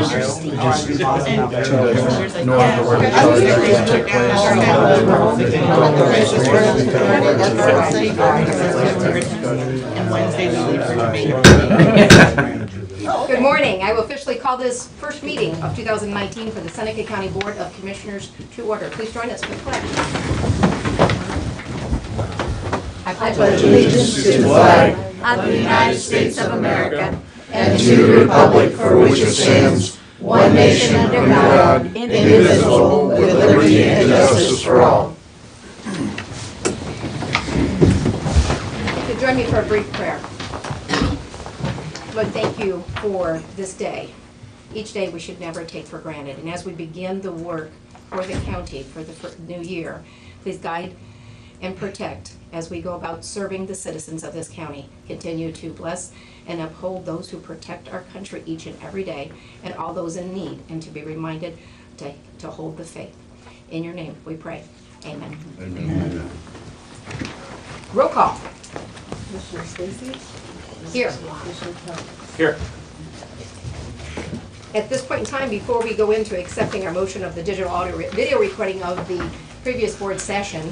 And Wednesday we leave for Jamaica. Good morning. I will officially call this first meeting of 2019 for the Seneca County Board of Commissioners to order. Please join us for the pledge. I pledge allegiance to the flag of the United States of America and to the republic for which it stands, one nation under God, indivisible, with liberty and justice for all. If you join me for a brief prayer. Lord, thank you for this day. Each day we should never take for granted. And as we begin the work for the county for the new year, please guide and protect as we go about serving the citizens of this county. Continue to bless and uphold those who protect our country each and every day, and all those in need, and to be reminded to hold the faith. In your name we pray. Amen. Amen. Roll call. Commissioner Stacy? Here. Commissioner Thomas? Here. At this point in time, before we go into accepting our motion of the digital audio video recording of the previous board session,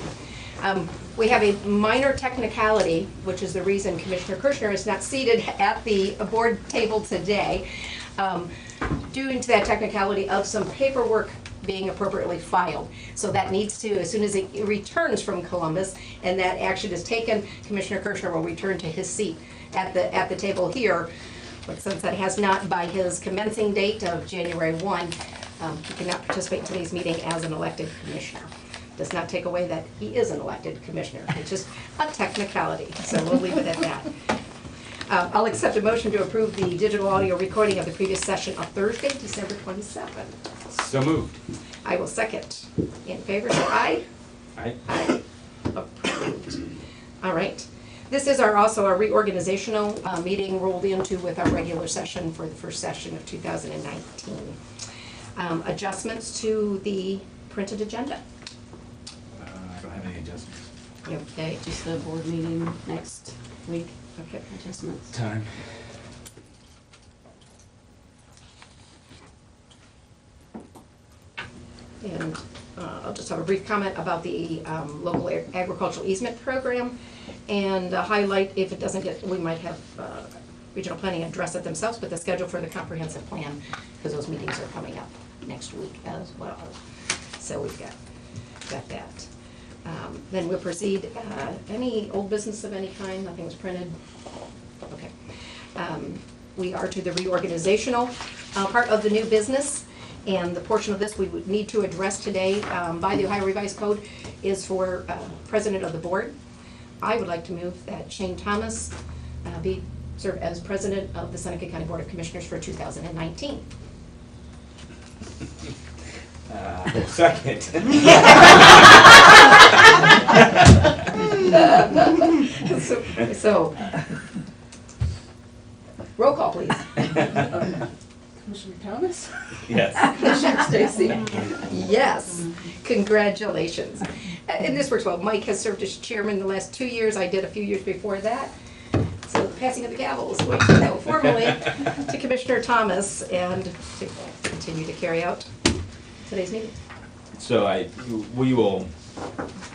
we have a minor technicality, which is the reason Commissioner Kirschner is not seated at the board table today, due to that technicality of some paperwork being appropriately filed. So that needs to, as soon as it returns from Columbus and that action is taken, Commissioner Kirschner will return to his seat at the table here. But since that has not, by his commencing date of January 1, he cannot participate in today's meeting as an elected commissioner. Does not take away that he is an elected commissioner. It's just a technicality, so we'll leave it at that. I'll accept a motion to approve the digital audio recording of the previous session of Thursday, December 27th. So moved. I will second. In favor, say aye. Aye. Aye. Approved. All right. This is also our reorganizational meeting rolled into with our regular session for the first session of 2019. Adjustments to the printed agenda. I don't have any adjustments. Okay. Just the board meeting next week, Okay. adjustments. Time. And I'll just have a brief comment about the local agricultural easement program and highlight, if it doesn't get, we might have regional planning address it themselves, but the schedule for the comprehensive plan, because those meetings are coming up next week as well. So we've got that. Then we'll proceed. Any old business of any kind? Nothing was printed? Okay. We are to the reorganizational part of the new business. And the portion of this we would need to address today by the Ohio Revised Code is for President of the Board. I would like to move that Shane Thomas serve as President of the Seneca County Board of Commissioners for 2019. Second. So, roll call, please. Commissioner Thomas? Yes. Commissioner Stacy? Yes, congratulations. And this works well. Mike has served as chairman the last 2 years. I did a few years before that. So the passing of the gavel is going to go formally to Commissioner Thomas and to continue to carry out today's meeting. So we will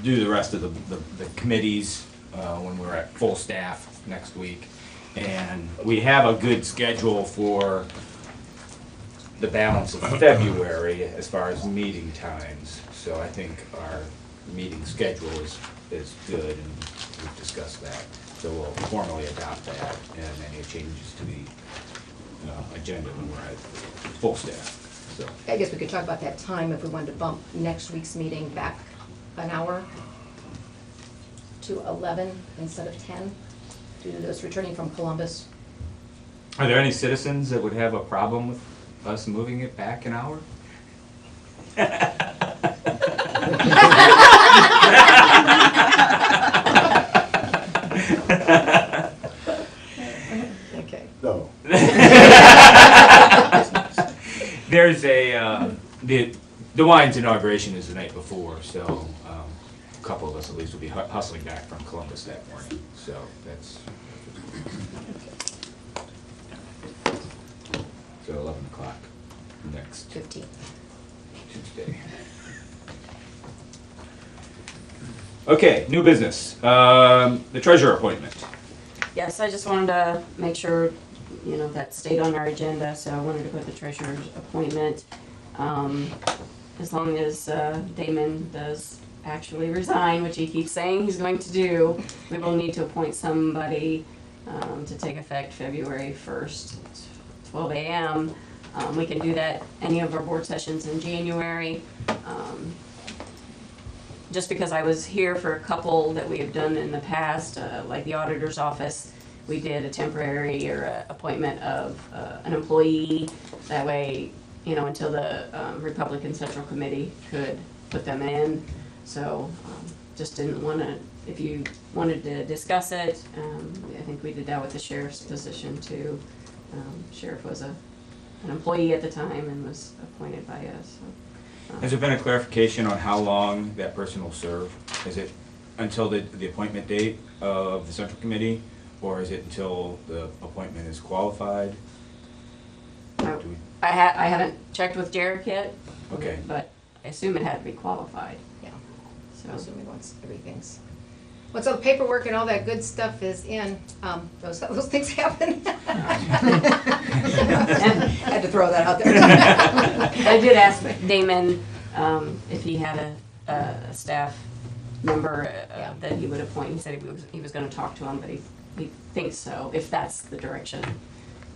do the rest of the committees when we're at full staff next week. And we have a good schedule for the balance of February as far as meeting times. So I think our meeting schedule is good, and we've discussed that. So we'll formally adopt that and any changes to the agenda when we're at full staff. So I guess we could talk about that time if we wanted to bump next week's meeting back an hour to 11 instead of 10 due to those returning from Columbus. are there any citizens that would have a problem with us moving it back an hour? Okay. No. There's the wine's inauguration is the night before, so a couple of us at least will be hustling back from Columbus that morning. So that's so 11 o'clock. next? 15th. Tuesday. Okay, new business. The treasurer appointment. Yes, I just wanted to make sure, you know, that stayed on our agenda, so I wanted to put the treasurer's appointment. As long as Damon does actually resign, which he keeps saying he's going to do, we will need to appoint somebody to take effect February 1st, 12 a.m. We can do that any of our board sessions in January. Just because I was here for a couple that we have done in the past, like the auditor's office, we did a temporary or a appointment of an employee. That way, you know, until the Republican Central Committee could put them in. So just didn't want to, if you wanted to discuss it, I think we did that with the sheriff's position too. Sheriff was an employee at the time and was appointed by us. So. Has there been a clarification on how long that person will serve? Is it until the appointment date of the Central Committee, or is it until the appointment is qualified? Do we- I haven't checked with Derek yet. Okay. But I assume it had to be qualified. Yeah, So assuming once everything's, once all the paperwork and all that good stuff is in, those things happen. Had to throw that out there. I did ask Damon if he had a staff member Yeah. that he would appoint. He said he was going to talk to him, but he thinks so. If that's the direction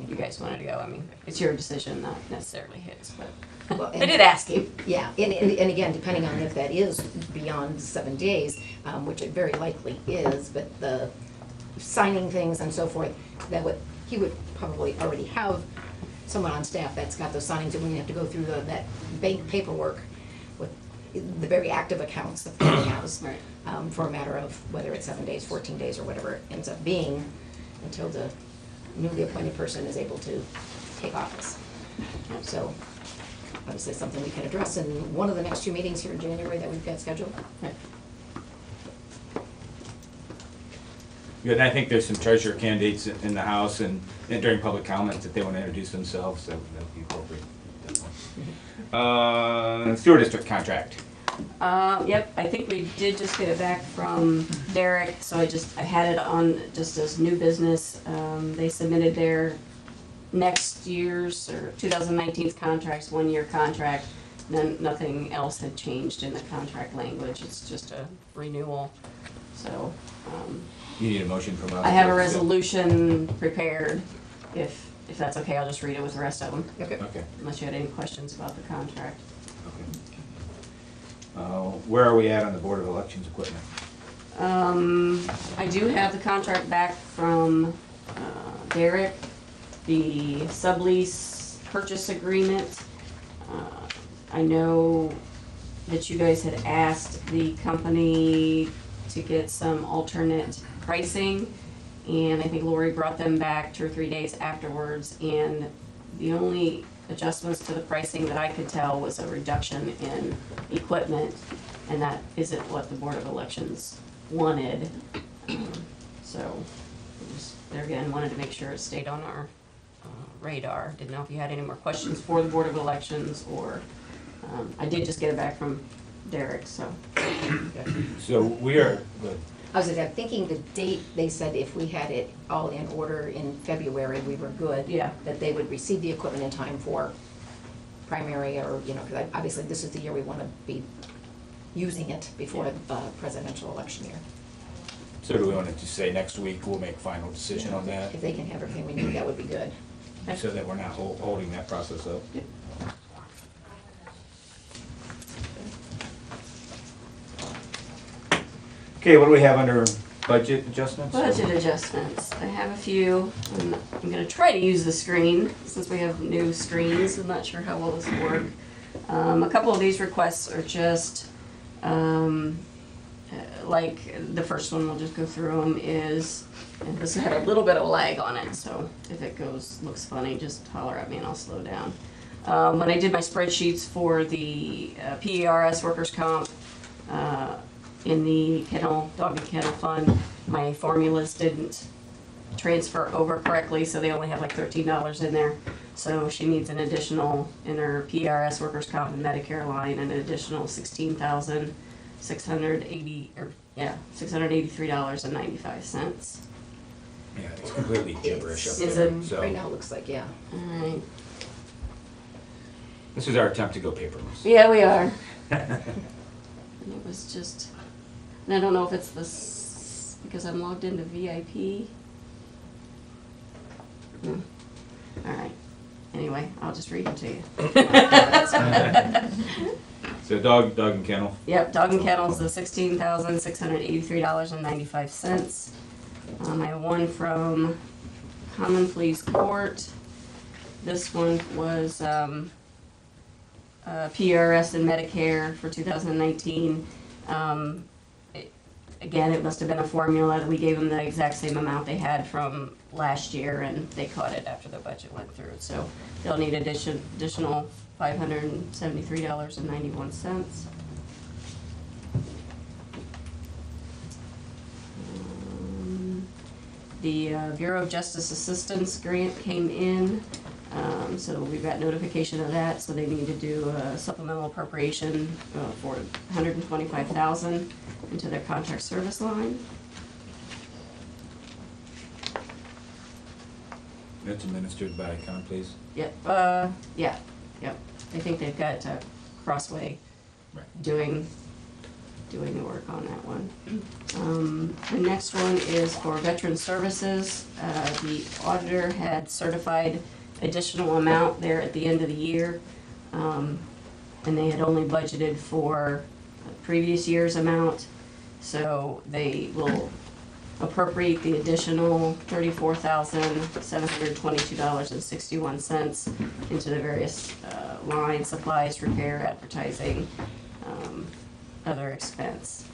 you guys wanted to go, I mean, it's your decision, not necessarily his. But Well, I did ask him. Yeah, and again, depending on if that is beyond 7 days, which it very likely is, but the signing things and so forth, he would probably already have someone on staff that's got those signings, and wouldn't have to go through that bank paperwork with the very active accounts that the family has, Right. for a matter of whether it's 7 days, 14 days, or whatever it ends up being, until the newly appointed person is able to take office. So, obviously, something we can address in one of the next 2 meetings here in January that we've got scheduled. Right. Good, and I think there's some treasurer candidates in the House and during public comments, if they want to introduce themselves, that would be appropriate. Sewer district contract. Yep, I think we did just get it back from Derek, so I had it on just as new business. They submitted their next year's or 2019's contracts, 1-year contract. Then nothing else had changed in the contract language. It's just a renewal. So You need a motion from us? I have a resolution prepared. If that's okay, I'll just read it with the rest of them, Okay. Okay. unless you had any questions about the contract. Okay. Where are we at on the Board of Elections equipment? I do have the contract back from Derek, the sublease purchase agreement. I know that you guys had asked the company to get some alternate pricing, and I think Lori brought them back 2 or 3 days afterwards, and the only adjustments to the pricing that I could tell was a reduction in equipment, and that isn't what the Board of Elections wanted. So, there again, wanted to make sure it stayed on our radar. Didn't know if you had any more questions for the Board of Elections, or, I did just get it back from Derek, so. So we are, good. I was thinking the date, they said if we had it all in order in February, we were good. Yeah. That they would receive the equipment in time for primary, or, because obviously this is the year we want to be using it before the presidential election year. So do we want to just say next week we'll make final decision on that, If they can have everything we need, that would be good. so that we're not holding that process up? Okay, what do we have under budget adjustments? Budget adjustments, I have a few. I'm gonna try to use the screen, since we have new screens. I'm not sure how well this will work. A couple of these requests are just, like, the first one, we'll just go through them, is, and this had a little bit of lag on it, so if it looks funny, just holler at me and I'll slow down. When I did my spreadsheets for the PERS workers' comp, in the doggy kennel fund, my formulas didn't transfer over correctly, so they only have like $13 in there. So she needs an additional, in her PRS workers' comp and Medicare line, an additional $16,683.95. Yeah, it's completely gibberish up Is there. it? So Right now, it looks like, yeah. Alright, this is our attempt to go paperless. yeah, we are. And it was just, and I don't know if it's this, because I'm logged into VIP. Alright, anyway, I'll just read it to you. So dog and kennel. Yep, dog and kennels, the $16,683.95. I have one from Common Pleas Court. This one was PRS and Medicare for 2019. Again, it must have been a formula that we gave them the exact same amount they had from last year, and they caught it after the budget went through. So they'll need additional $573.91. The Bureau of Justice Assistance grant came in, so we got notification of that, so they need to do a supplemental appropriation for $125,000 into their contract service line. That's administered by Please. Yep, yep. I think they've got Crossway Right. doing the work on that one. The next one is for Veteran Services. The auditor had certified additional amount there at the end of the year, and they had only budgeted for previous year's amount, so they will appropriate the additional $34,722.61 into the various lines: supplies, repair, advertising, other expense.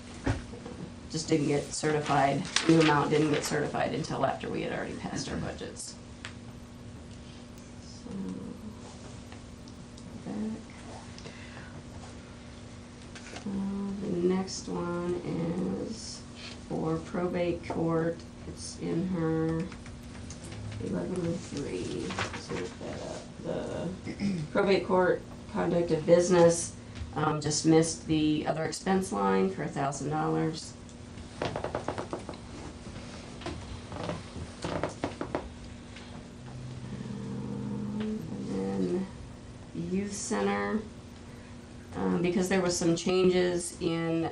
Just didn't get certified, new amount didn't get certified until after we had already passed our budgets. So, back. The next one is for probate court. It's in her 1103. So look that up. The probate court conduct of business just missed the other expense line for $1,000. And then youth center, because there was some changes in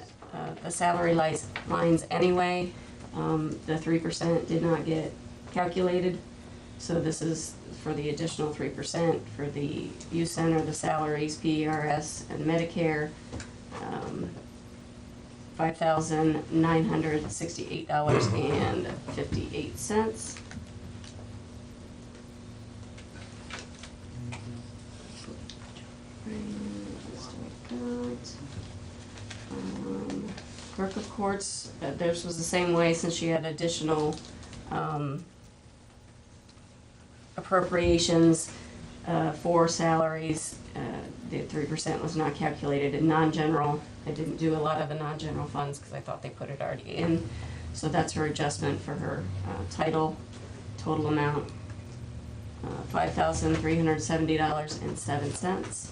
the salary lines anyway, the 3% did not get calculated. So this is for the additional 3% for the youth center, the salaries, PRS, and Medicare, $5,968.58. Clerk of courts, theirs was the same way, since she had additional appropriations for salaries. The 3% was not calculated in non-general. I didn't do a lot of the non-general funds because I thought they put it already in. So that's her adjustment for her title. Total amount, $5,370.07.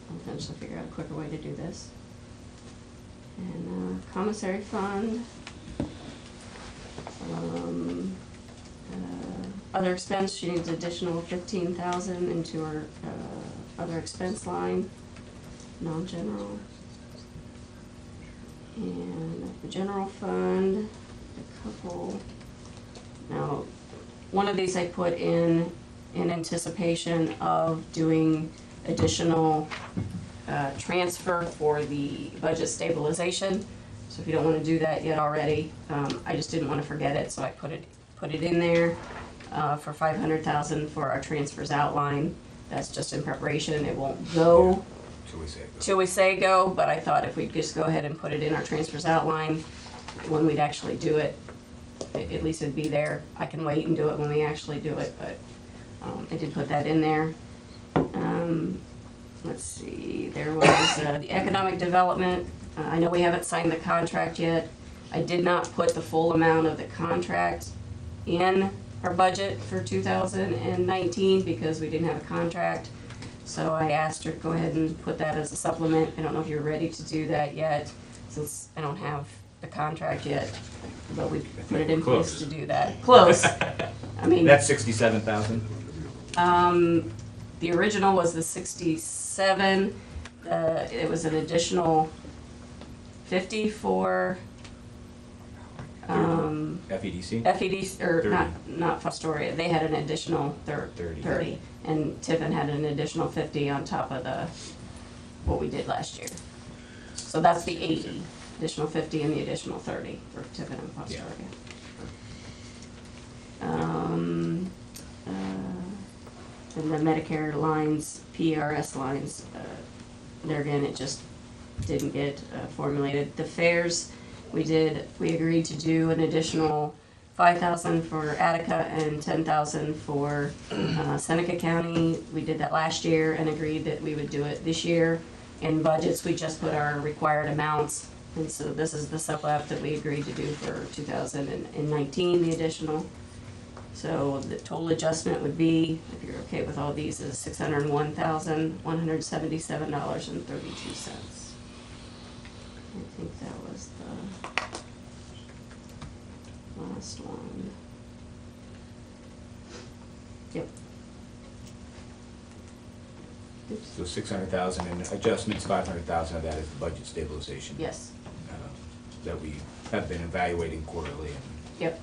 I'll eventually figure out a quicker way to do this. And commissary fund. Other expense, she needs additional $15,000 into her other expense line, non-general. And the general fund, a couple. Now, one of these I put in anticipation of doing additional transfer for the budget stabilization. So if you don't want to do that yet already, I just didn't want to forget it, so I put it in there for $500,000 for our transfers outline. That's just in preparation. It won't go till we say go, but I thought if we'd just go ahead and put it in our transfers outline when we'd actually do it, at least it'd be there. I can wait and do it when we actually do it, but I did put that in there. Let's see, there was the economic development. I know we haven't signed the contract yet. I did not put the full amount of the contract in our budget for 2019 because we didn't have a contract. So I asked her to go ahead and put that as a supplement. I don't know if you're ready to do that yet, since I don't have the contract yet, but we put it in place to do that. Close. I mean, That's 67,000. the original was the 67. It was an additional 50 for FEDC? FED, or 30. not Fostoria. They had an additional 30. 30, and Tiffin had an additional 50 on top of what we did last year. So that's the 80, additional 50 and the additional 30 for Tiffin and Fostoria. And the Medicare lines, PRS lines, there again, it just didn't get formulated. The fares, we agreed to do an additional 5,000 for Attica and 10,000 for Seneca County. We did that last year and agreed that we would do it this year. In budgets, we just put our required amounts, and so this is the sub-lap that we agreed to do for 2019, the additional. So the total adjustment would be, if you're okay with all these, is $601,177.32. I think that was the last one. Yep. Oops. So 600,000 and adjustments, 500,000 of that is the budget stabilization. Yes. That we have been evaluating quarterly. Yep.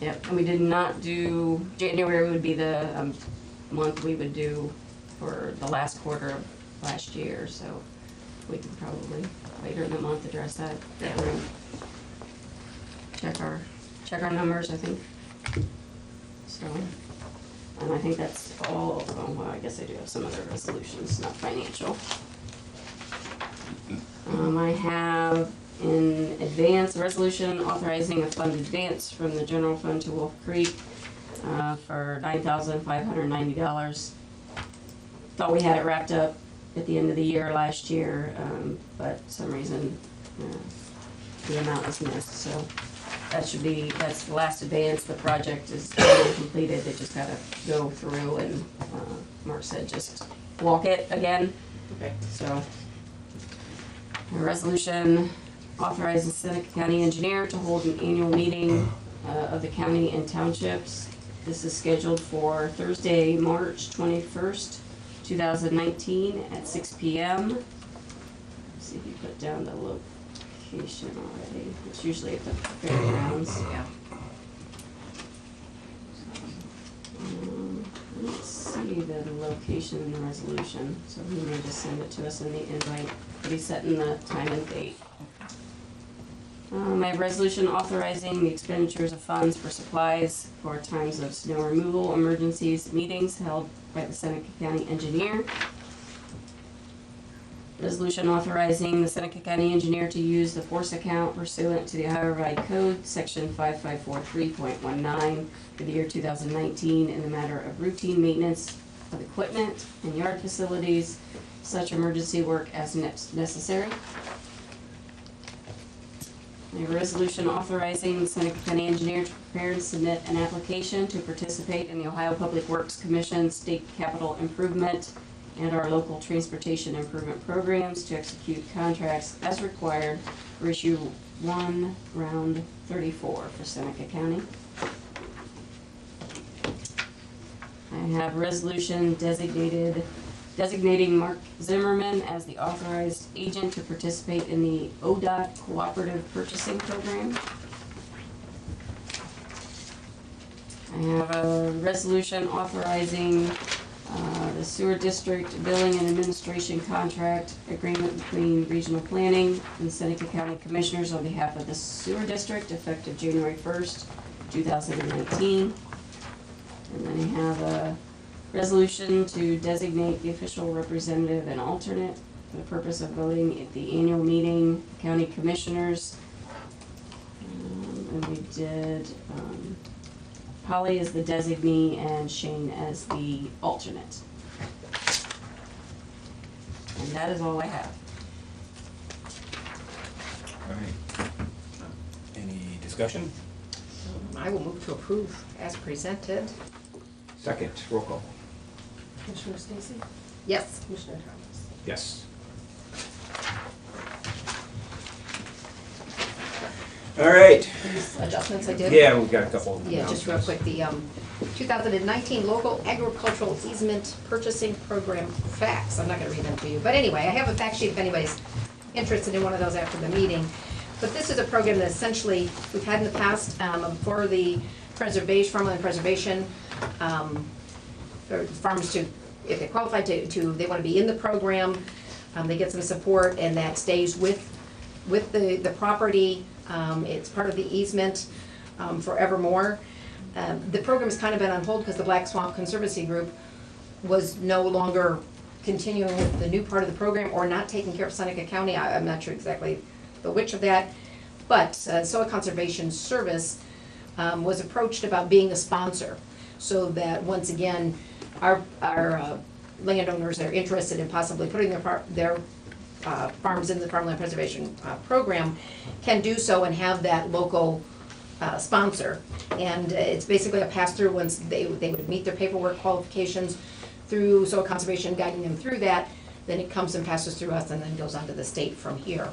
Yep. And we did not do, January would be the month we would do for the last quarter of last year, so we can probably later in the month address that. Check our numbers, I think. So, and I think that's all. Oh, well, I guess I do have some other resolutions, not financial. I have in advance a resolution authorizing a fund advance from the general fund to Wolf Creek for $9,590. Thought we had it wrapped up at the end of the year last year, but for some reason the amount was missed. So that's the last advance. The project is already completed. They just gotta go through and Mark said just walk it again. Okay. So a resolution authorizes Seneca County Engineer to hold an annual meeting of the county and townships. This is scheduled for Thursday, March 21st, 2019 at 6 p.m. Let's see if you put down the location already. It's usually at the fairgrounds. Yeah. I don't see the location in the resolution, so he may just send it to us in the invite, but he's setting the time and date. I have a resolution authorizing the expenditures of funds for supplies for times of snow removal, emergencies, meetings held by the Seneca County Engineer. Resolution authorizing the Seneca County Engineer to use the force account pursuant to the Ohio Revised Code, section 5543.19 for the year 2019 in the matter of routine maintenance of equipment and yard facilities, such emergency work as necessary. A resolution authorizing the Seneca County Engineer to prepare and submit an application to participate in the Ohio Public Works Commission State Capital Improvement and our local transportation improvement programs to execute contracts as required for issue 1, round 34 for Seneca County. I have a resolution designating Mark Zimmerman as the authorized agent to participate in the ODOT Cooperative Purchasing Program. I have a resolution authorizing the Sewer District Billing and Administration Contract Agreement between Regional Planning and Seneca County Commissioners on behalf of the Sewer District effective January 1st, 2019. And then I have a resolution to designate the official representative and alternate for the purpose of voting at the annual meeting, county commissioners. And we did, Polly is the designee and Shane as the alternate. And that is all I have. All right. Discussion? I will move to approve as presented. Second, roll call. Commissioner Stacy? Yes. Commissioner Thomas? Yes. All right. These adjustments I did. Yeah, we've got a couple. Yeah, just real quick, the 2019 Local Agricultural Easement Purchasing Program facts. I'm not gonna read them to you, but anyway, I have a fact sheet if anybody's interested in one of those after the meeting. But this is a program that essentially we've had in the past for the preservation, farmland preservation, for farmers to, if they qualify to, they wanna be in the program, they get some support, and that stays with the property. It's part of the easement forevermore. The program has kind of been on hold because the Black Swamp Conservancy Group was no longer continuing with the new part of the program or not taking care of Seneca County. I'm not sure exactly the which of that. But Soil Conservation Service was approached about being a sponsor, so that once again, our landowners that are interested in possibly putting their farms in the farmland preservation program can do so and have that local sponsor. And it's basically a pass-through. Once they would meet their paperwork qualifications through soil conservation, guiding them through that, then it comes and passes through us and then goes on to the state from here.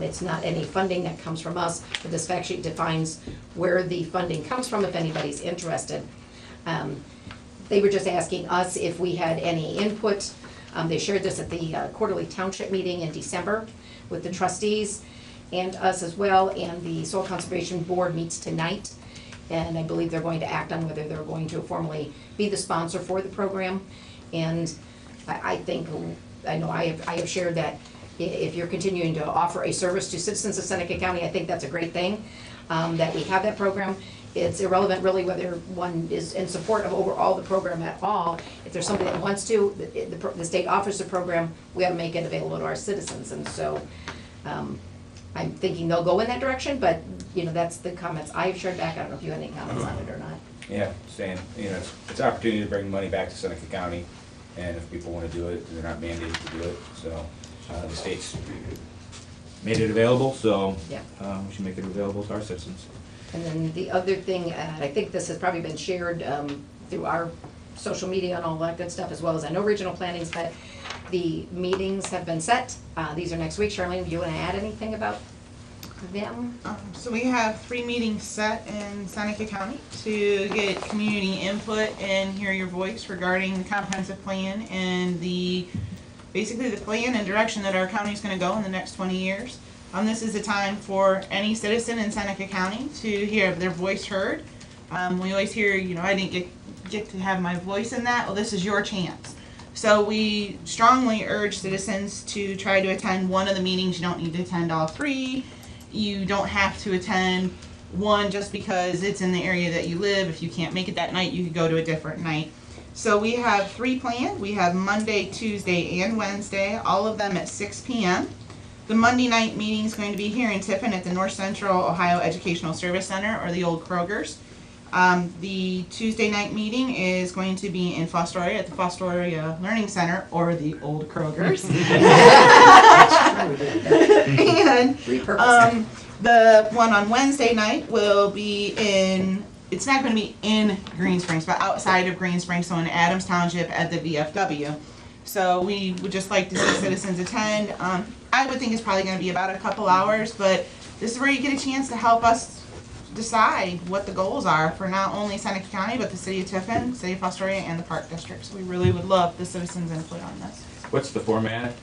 It's not any funding that comes from us, but this fact sheet defines where the funding comes from if anybody's interested. They were just asking us if we had any input. They shared this at the quarterly township meeting in December with the trustees and us as well, and the Soil Conservation Board meets tonight, and I believe they're going to act on whether they're going to formally be the sponsor for the program. And I think, I know I have shared that if you're continuing to offer a service to citizens of Seneca County, I think that's a great thing, that we have that program. It's irrelevant really whether one is in support of overall the program at all. If there's somebody that wants to, the state offers the program, we ought to make it available to our citizens. And so I'm thinking they'll go in that direction, but that's the comments I've shared back. I don't know if you have any comments on it or not. Yeah, saying, it's an opportunity to bring money back to Seneca County, and if people want to do it, they're not mandated to do it. So the state's made it available, so Yeah. we should make it available to our citizens. And then the other thing, and I think this has probably been shared through our social media and all that good stuff, as well as I know regional plannings, but the meetings have been set. These are next week. Charlene, do you want to add anything about them? So we have 3 meetings set in Seneca County to get community input and hear your voice regarding the comprehensive plan and basically the plan and direction that our county is going to go in the next 20 years. This is a time for any citizen in Seneca County to hear their voice heard. We always hear, I didn't get to have my voice in that. Well, this is your chance. So we strongly urge citizens to try to attend one of the meetings. You don't need to attend all 3. You don't have to attend one just because it's in the area that you live. If you can't make it that night, you could go to a different night. So we have 3 planned. We have Monday, Tuesday, and Wednesday, all of them at 6 p.m. The Monday night meeting is going to be here in Tiffin at the North Central Ohio Educational Service Center, or the old Kroger's. The Tuesday night meeting is going to be in Fostoria at the Fostoria Learning Center, or the old Kroger's. And the one on Wednesday night will be it's not going to be in Green Springs, but outside of Green Springs, so in Adams Township at the VFW. So we would just like to see citizens attend. I would think it's probably going to be about a couple hours, but this is where you get a chance to help us decide what the goals are for not only Seneca County, but the city of Tiffin, city of Fostoria, and the Park District. So we really would love the citizens' input on this. What's the format?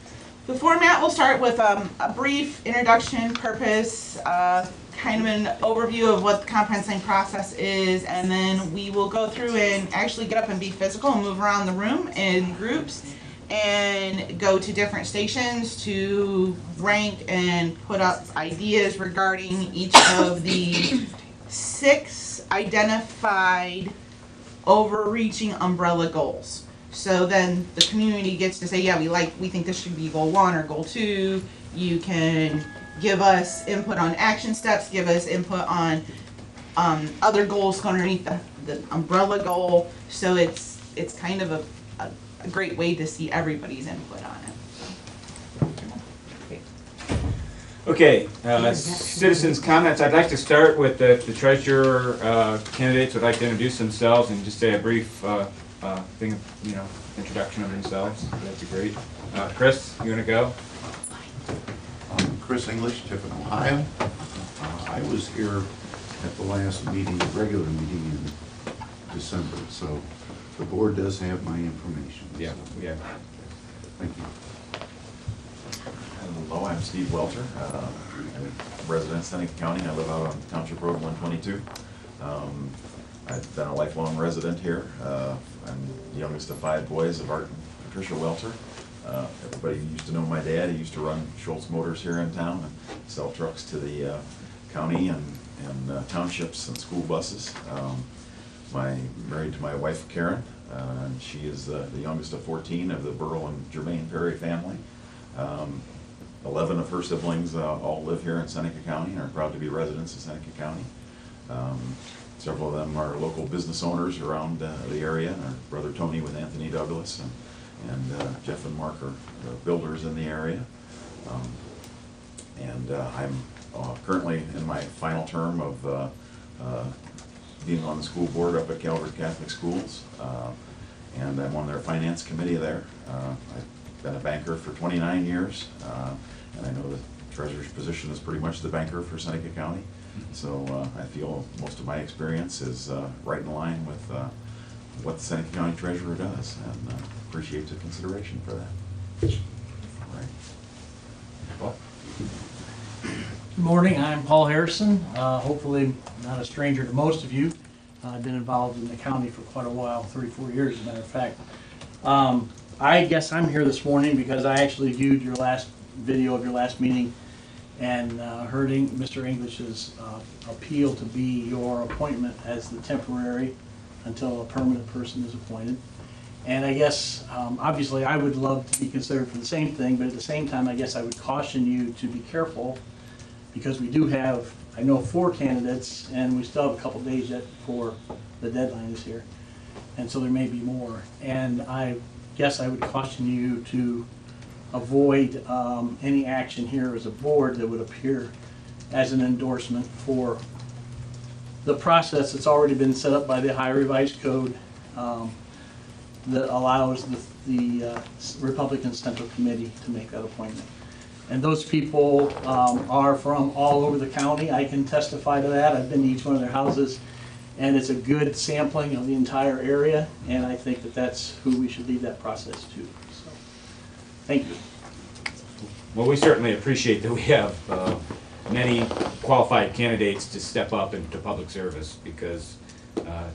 The format will start with a brief introduction, purpose, kind of an overview of what the comprehensive process is, and then we will go through and actually get up and be physical and move around the room in groups and go to different stations to rank and put up ideas regarding each of the 6 identified overreaching umbrella goals. So then the community gets to say, yeah, we think this should be goal 1 or goal 2. You can give us input on action steps, give us input on other goals underneath the umbrella goal. So it's kind of a great way to see everybody's input on it. Okay, citizens' comments. I'd like to start with the treasurer candidates. Would like to introduce themselves and just say a brief thing, introduction of themselves. That'd be great. Chris, you want to go? I'm Chris English, Tiffin, Ohio. I was here at the last meeting, regular meeting in December, so the board does have my information. Yeah, so yeah. Thank you. Hello, I'm Steve Welter. I'm a resident of Seneca County. I live out on Township Road 122. I've been a lifelong resident here. I'm the youngest of 5 boys of Art and Patricia Welter. Everybody used to know my dad. He used to run Schultz Motors here in town and sell trucks to the county and townships and school buses. Married to my wife Karen, and she is the youngest of 14 of the Burl and Germain Perry family. 11 of her siblings all live here in Seneca County and are proud to be residents of Seneca County. Several of them are local business owners around the area. Our brother Tony with Anthony Douglas and Jeff and Mark are builders in the area. I'm currently in my final term of being on the school board up at Calvert Catholic Schools, and I'm on their finance committee there. I've been a banker for 29 years, and I know the treasurer's position is pretty much the banker for Seneca County. So I feel most of my experience is right in line with what the Seneca County treasurer does, and appreciate the consideration for that. All right. Well, Good morning, I'm Paul Harrison, hopefully not a stranger to most of you. I've been involved in the county for quite a while, 34 years as a matter of fact. I guess I'm here this morning because I actually viewed your last video of your last meeting and heard Mr. English's appeal to be your appointment as the temporary until a permanent person is appointed. And I guess, obviously, I would love to be considered for the same thing, but at the same time, I guess I would caution you to be careful because we do have, I know, 4 candidates, and we still have a couple days yet before the deadline is here. And so there may be more. And I guess I would caution you to avoid any action here as a board that would appear as an endorsement for the process that's already been set up by the Ohio Revised Code that allows the Republican Central Committee to make that appointment. And those people are from all over the county. I can testify to that. I've been to each one of their houses, and it's a good sampling of the entire area, and I think that that's who we should leave that process to. So, thank you. Well, we certainly appreciate that we have many qualified candidates to step up into public service because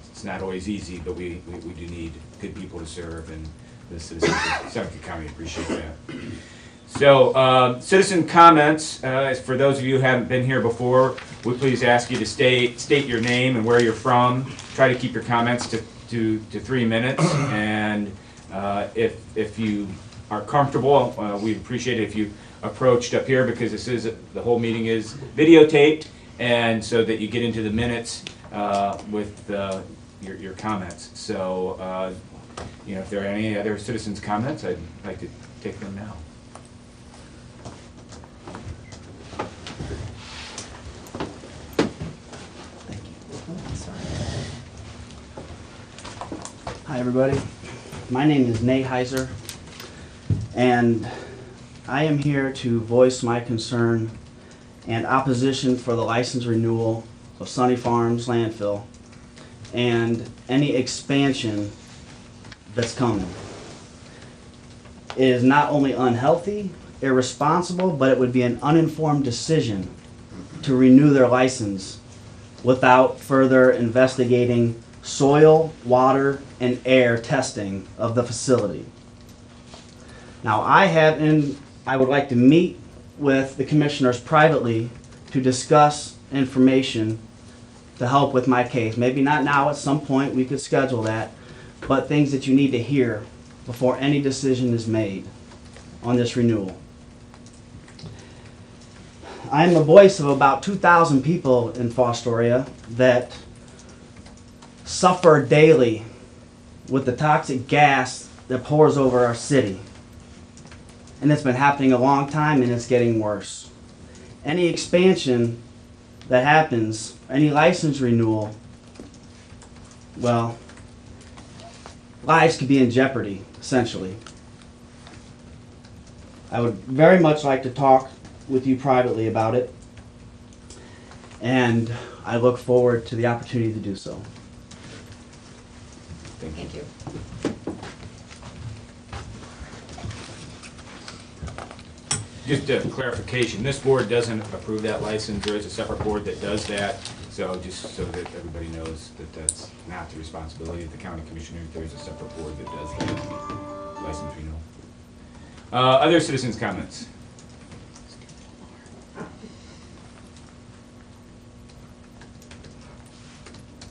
it's not always easy, but we do need good people to serve, and the citizens of Seneca County appreciate that. So, citizen comments, for those of you who haven't been here before, we please ask you to state your name and where you're from. Try to keep your comments to 3 minutes, and if you are comfortable, we'd appreciate it if you approached up here because the whole meeting is videotaped, and so that you get into the minutes with your comments. So, if there are any other citizens' comments, I'd like to take them now. Hi, everybody. My name is Nate Heiser, and I am here to voice my concern and opposition for the license renewal of Sunny Farms landfill and any expansion that's coming. It is not only unhealthy, irresponsible, but it would be an uninformed decision to renew their license without further investigating soil, water, and air testing of the facility. Now, I would like to meet with the commissioners privately to discuss information to help with my case. Maybe not now, at some point we could schedule that, but things that you need to hear before any decision is made on this renewal. I am the voice of about 2,000 people in Fostoria that suffer daily with the toxic gas that pours over our city. And it's been happening a long time, and it's getting worse. any expansion that happens, any license renewal, well, lives could be in jeopardy, essentially. I would very much like to talk with you privately about it, and I look forward to the opportunity to do so. Thank you. Just a clarification, this board doesn't approve that license, there is a separate board that does that, so just so that everybody knows that that's not the responsibility of the county commissioner, there's a separate board that does that license renewal. Other citizens' comments?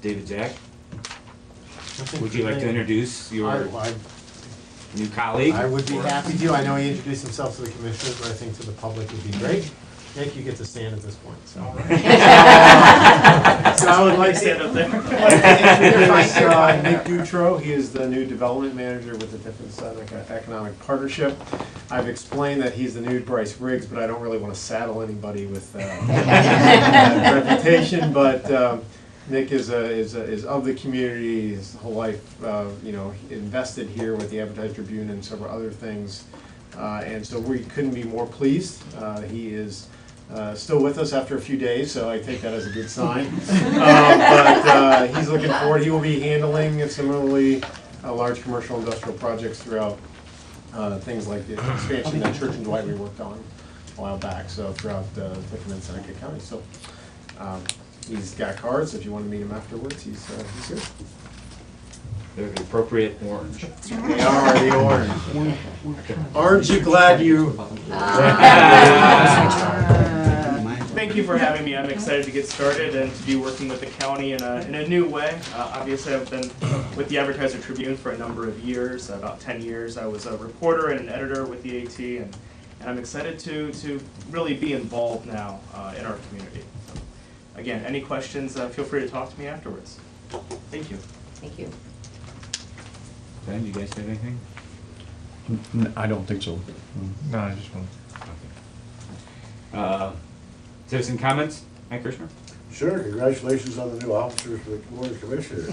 David Jack, would you like to introduce your new colleague? I would be happy to. I know he introduced himself to the commissioners, but I think to the public would be great. Nick, you get to stand at this point, so. So I would like to stand up there. Nick Dutro, he is the new development manager with the Tiffin Summit Economic Partnership. I've explained that he's the new Bryce Riggs, but I don't really want to saddle anybody with that reputation, but Nick is of the community, his whole life, invested here with the Advertiser Tribune and several other things. And so we couldn't be more pleased. He is still with us after a few days, so I take that as a good sign. But he's looking forward. He will be handling similarly large commercial industrial projects throughout things like the expansion that Church and Dwight we worked on a while back, so throughout Tiffin and Seneca County. So he's got cards. If you want to meet him afterwards, he's here. They're the appropriate orange. They are the orange. Aren't you glad you? Thank you for having me. I'm excited to get started and to be working with the county in a new way. Obviously, I've been with the Advertiser Tribune for a number of years, about 10 years. I was a reporter and an editor with the AT, and I'm excited to really be involved now in our community. Again, any questions, feel free to talk to me afterwards. Thank you. Thank you. Ben, do you guys have anything? I don't think so. No, I just want. Citizen comments? Mike Kirshner? Sure, congratulations on the new officers for the Board of Commissioners.